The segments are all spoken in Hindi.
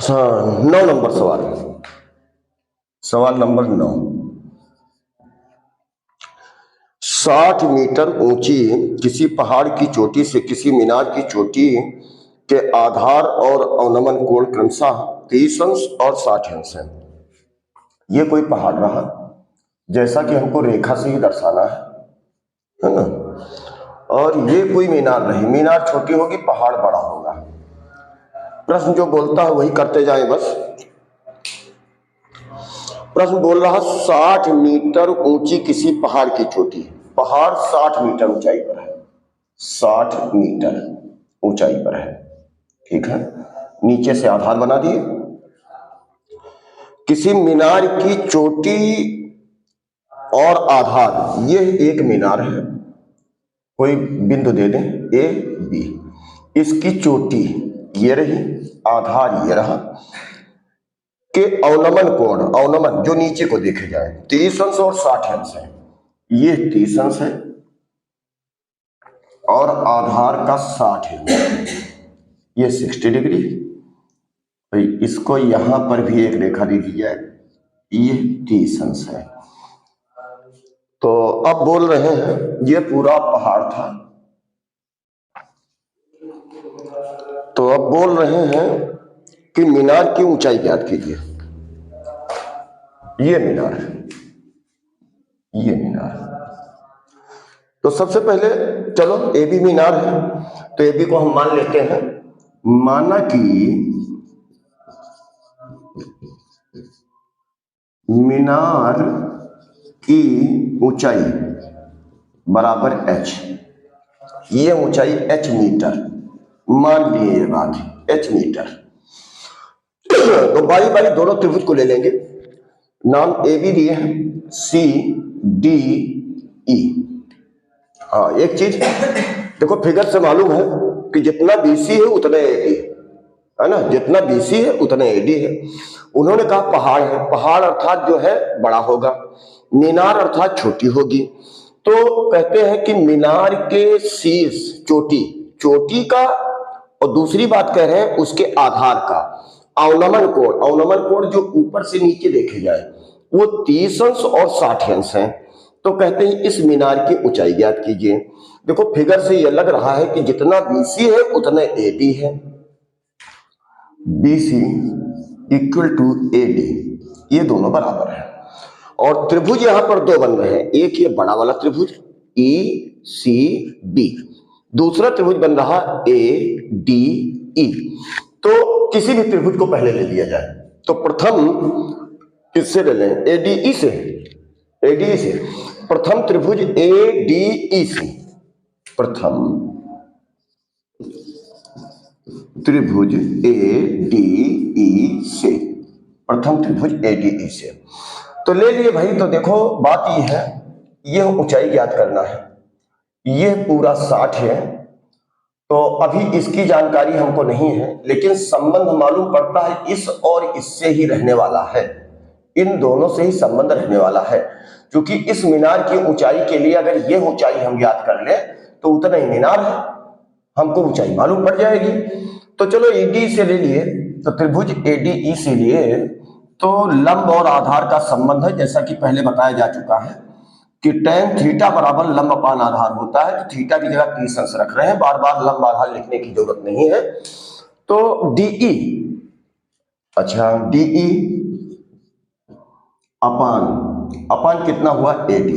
हाँ, 9 नंबर सवाल। सवाल नंबर 9। 60 मीटर ऊंची किसी पहाड़ की चोटी से किसी मीनार की चोटी के आधार और अवनमन कोण क्रमशः 30 अंश और 60 अंश है। ये कोई पहाड़ रहा, जैसा कि हमको रेखा से ही दर्शाना है ना। और ये कोई मीनार रही, मीनार छोटी होगी, पहाड़ बड़ा होगा। प्रश्न जो बोलता है वही करते जाए बस। प्रश्न बोल रहा 60 मीटर ऊंची किसी पहाड़ की चोटी। पहाड़ 60 मीटर ऊंचाई पर है, 60 मीटर ऊंचाई पर है, ठीक है। नीचे से आधार बना दिए। किसी मीनार की चोटी और आधार, ये एक मीनार है, कोई बिंदु दे दें ए बी। इसकी चोटी ये रही, आधार ये रहा, के अवनमन कोण, अवनमन जो नीचे को देखे जाए 30 अंश और 60 अंश है। ये 30 अंश है और आधार का 60 है, ये 60 डिग्री। तो इसको यहां पर भी एक रेखा दे दी जाए, ये 30 अंश है। तो अब बोल रहे हैं ये पूरा पहाड़ था, तो अब बोल रहे हैं कि मीनार की ऊंचाई ज्ञात कीजिए। ये मीनार है, ये मीनार। तो सबसे पहले चलो ए बी मीनार है, तो ए बी को हम मान लेते हैं। माना कि मीनार की ऊंचाई बराबर h, ये ऊंचाई h मीटर मान लिए, ये बात h मीटर। तो बारी बारी दोनों त्रिभुज को ले लेंगे, नाम ए बी दिए हैं, सी डी ई। हाँ, एक चीज देखो, फिगर से मालूम है कि जितना बीसी है उतना एडी है ना, जितना बीसी है उतना एडी है। उन्होंने कहा पहाड़ है, पहाड़ अर्थात जो है बड़ा होगा, मीनार अर्थात छोटी होगी। तो कहते हैं कि मीनार के शीर्ष, चोटी, चोटी का, और दूसरी बात कह रहे हैं उसके आधार का अवनमन कोण, अवनमन कोण जो ऊपर से नीचे देखे जाए वो 30 अंश और 60 अंश है। तो कहते हैं इस मीनार की ऊंचाई ज्ञात कीजिए। देखो फिगर से यह लग रहा है कि जितना बीसी है उतना एडी है, BC इक्वल टू AD, ये दोनों बराबर है। और त्रिभुज यहां पर दो बन रहे हैं, एक ये बड़ा वाला त्रिभुज ECB, दूसरा त्रिभुज बन रहा ADE। तो किसी भी त्रिभुज को पहले ले लिया जाए, तो प्रथम किससे ले लें, ADE से, ADE से। प्रथम त्रिभुज ADE से, प्रथम त्रिभुज ADE से, प्रथम त्रिभुज ADE से तो ले लिए भाई। तो देखो बात ये है, यह ऊंचाई ज्ञात करना है, यह पूरा 60 है। तो अभी इसकी जानकारी हमको नहीं है, लेकिन संबंध मालूम पड़ता है इस और इससे ही रहने वाला है, इन दोनों से ही संबंध रहने वाला है। क्योंकि इस मीनार की ऊंचाई के लिए अगर यह ऊंचाई हम ज्ञात कर ले तो उतना ही मीनार है, हमको ऊंचाई मालूम पड़ जाएगी। तो चलो AD से ले लिए, तो त्रिभुज ADE से लिए, तो लंब और आधार का संबंध है, जैसा कि पहले बताया जा चुका है कि tan थीटा बराबर लंब अपान आधार होता है। तो थीटा की जगह 30 अंश रख रहे हैं, बार बार लंब आधार लिखने की जरूरत नहीं है। तो DE, अच्छा DE अपान, अपान कितना हुआ AD,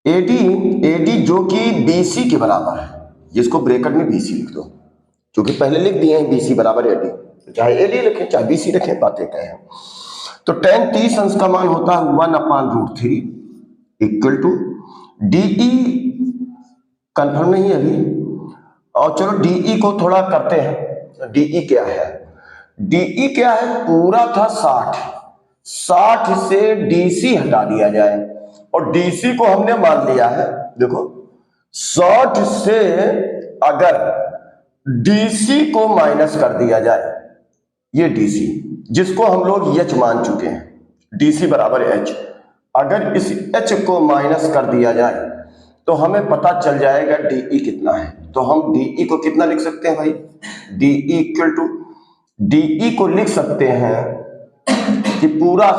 AD जो कि BC के बराबर है, जिसको ब्रैकेट में BC लिख दो, क्योंकि पहले लिख दिए हैं BC बराबर AD, चाहे AD लिखें चाहे BC लिखें, बातें क्या है। तो tan 30 अंश का मान होता है 1/√3 इक्वल टू DE, कंफर्म नहीं है अभी, और चलो DE को थोड़ा करते हैं। DE क्या है, DE क्या है, पूरा था 60 से DC हटा दिया जाए, और DC को हमने मान लिया है। देखो 60 से अगर DC को माइनस कर दिया जाए, ये DC जिसको हम लोग H मान चुके हैं, DC बराबर H, अगर इस H को माइनस कर दिया जाए तो हमें पता चल जाएगा डी कितना है। तो हम डी को कितना लिख सकते हैं भाई, डी इक्वल टू, डी को लिख सकते हैं कि पूरा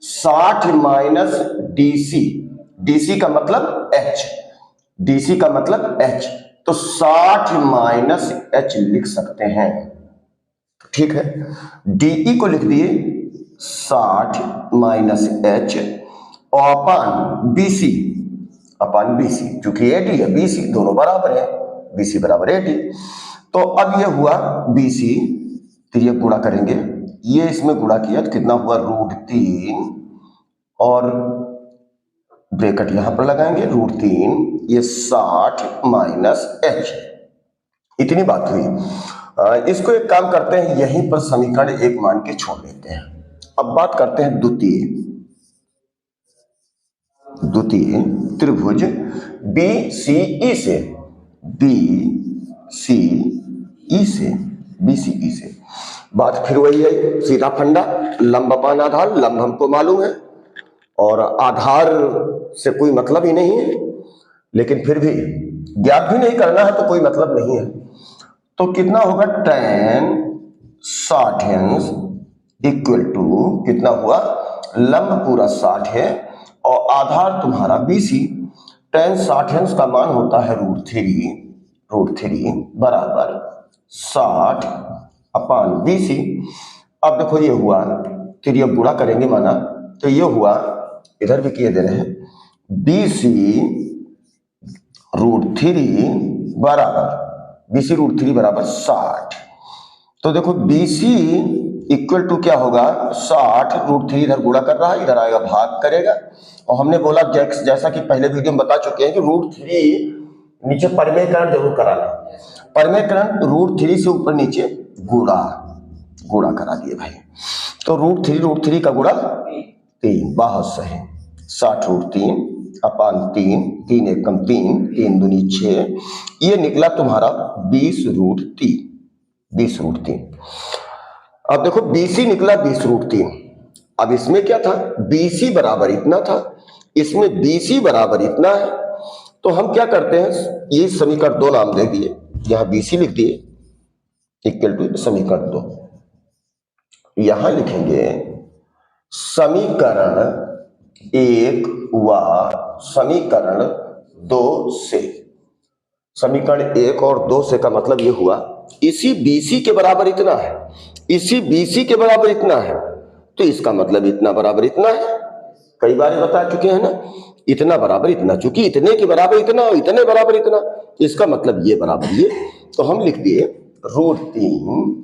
60 माइनस डीसी, डीसी का मतलब एच, डीसी का मतलब एच, तो 60 माइनस एच लिख सकते हैं। ठीक है, डीई को लिख दिए 60 माइनस एच अपान बीसी, अपान बीसी, चूंकि एडी है बीसी दोनों बराबर है, बीसी बराबर एडी। तो अब ये हुआ बीसी, तो ये गुणा करेंगे, ये इसमें गुणा किया तो कितना हुआ √3 और ब्रैकेट यहां पर लगाएंगे √3, ये 60 माइनस एच, इतनी बात हुई। इसको एक काम करते हैं, यहीं पर समीकरण 1 मान के छोड़ देते हैं। अब बात करते हैं द्वितीय त्रिभुज BCE से, BCE से बात फिर वही है, सीधा फंडा, लंब अपान आधार, लंब हमको मालूम है और आधार से कोई मतलब ही नहीं है, लेकिन फिर भी ज्ञात भी नहीं करना है तो कोई मतलब नहीं है। तो कितना होगा tan 60 इक्वल टू कितना हुआ, लंब पूरा 60 है और आधार तुम्हारा BC, tan 60 का मान होता है √3 बराबर 60 अपान BC। अब देखो ये हुआ, फिर ये गुणा करेंगे माना, तो ये हुआ, इधर भी किए दे रहे हैं, BC √3 बराबर 60। तो देखो BC इक्वल टू क्या होगा 60, √3 इधर गुणा कर रहा है, इधर आएगा भाग करेगा। और हमने बोला जैसा कि पहले वीडियो में बता चुके हैं कि √3 नीचे परिमेयकरण जरूर कराना, परिमेयकरण √3 से ऊपर नीचे गुणा करा दिए भाई। तो √3 का गुणा 3, बहुत सही, 60 √3 अपान 3 एक कम 3 दूनी 6, ये निकला तुम्हारा 20 √3। अब देखो BC निकला 20 √3। अब इसमें क्या था, BC बराबर इतना था, इसमें BC बराबर इतना है। तो हम क्या करते हैं, ये समीकरण 2 नाम दे दिए, यहां BC लिख दिए इक्वल टू समीकरण 2, यहां लिखेंगे समीकरण 1 व समीकरण 2 से। समीकरण 1 और 2 से का मतलब ये हुआ, इसी BC के बराबर इतना है, इसी BC के बराबर इतना है, तो इसका मतलब इतना बराबर इतना है। कई बार बता चुके हैं ना, इतना बराबर इतना, चूंकि इतने के बराबर इतना और इतने बराबर इतना, इसका मतलब ये बराबर ये। तो हम लिख दिए √3,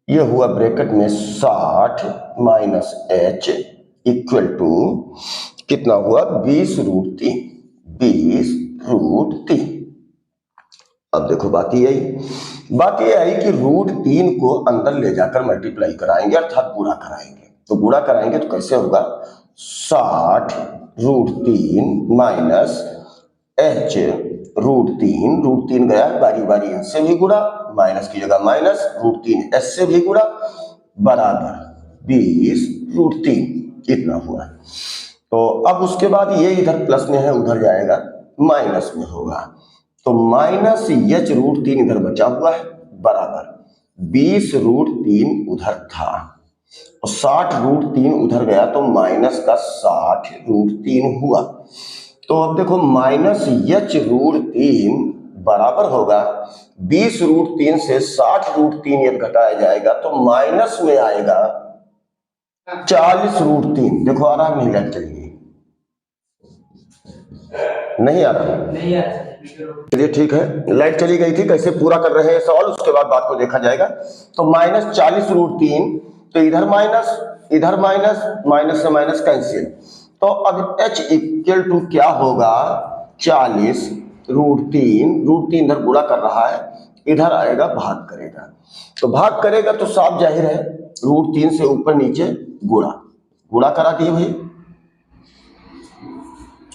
ये हुआ ब्रैकेट में 60 माइनस एच इक्वल टू कितना हुआ 20 √3। अब देखो बात ये आई कि √3 को अंदर ले जाकर मल्टीप्लाई कराएंगे, अर्थात गुणा कराएंगे। तो गुणा कराएंगे तो कैसे होगा, 60 √3 माइनस एच √3 गया बारी बारी एच से भी गुणा, माइनस की जगह माइनस, √3 एच से भी गुणा, बराबर 20 √3 इतना हुआ। तो अब उसके बाद ये इधर प्लस में है, उधर जाएगा माइनस में होगा, तो माइनस एच √3 इधर बचा हुआ है, बराबर 20 √3 उधर था और 60 √3 उधर गया, तो माइनस का 60 √3 हुआ। तो अब देखो माइनस एच √3 बराबर होगा 20 √3 से 60 √3 यदि घटाया जाएगा तो माइनस में आएगा 40 √3। देखो आ रहा नहीं, लाइट चली गई, नहीं आ रहा, चलिए ठीक है, लाइट चली गई थी, कैसे पूरा कर रहे हैं सवाल, उसके बाद बात को देखा जाएगा। तो माइनस 40 √3, तो इधर माइनस, माइनस से माइनस कैंसिल, तो अब h इक्वल टू क्या होगा 40 √3 इधर गुणा कर रहा है, इधर आएगा भाग करेगा, तो भाग करेगा तो साफ जाहिर है √3 से ऊपर नीचे गुणा करा दिए भाई।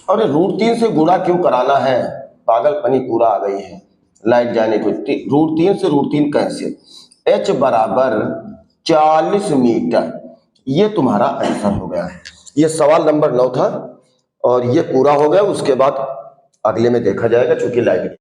और √3 से गुणा क्यों कराना है, पागलपनी पूरा आ गई है, लाइट जाने को, √3 से √3 कैंसिल, h बराबर 40 मीटर, ये तुम्हारा आंसर हो गया है। ये सवाल नंबर 9 था और ये पूरा हो गया। उसके बाद अगले में देखा जाएगा, चूंकि लाइव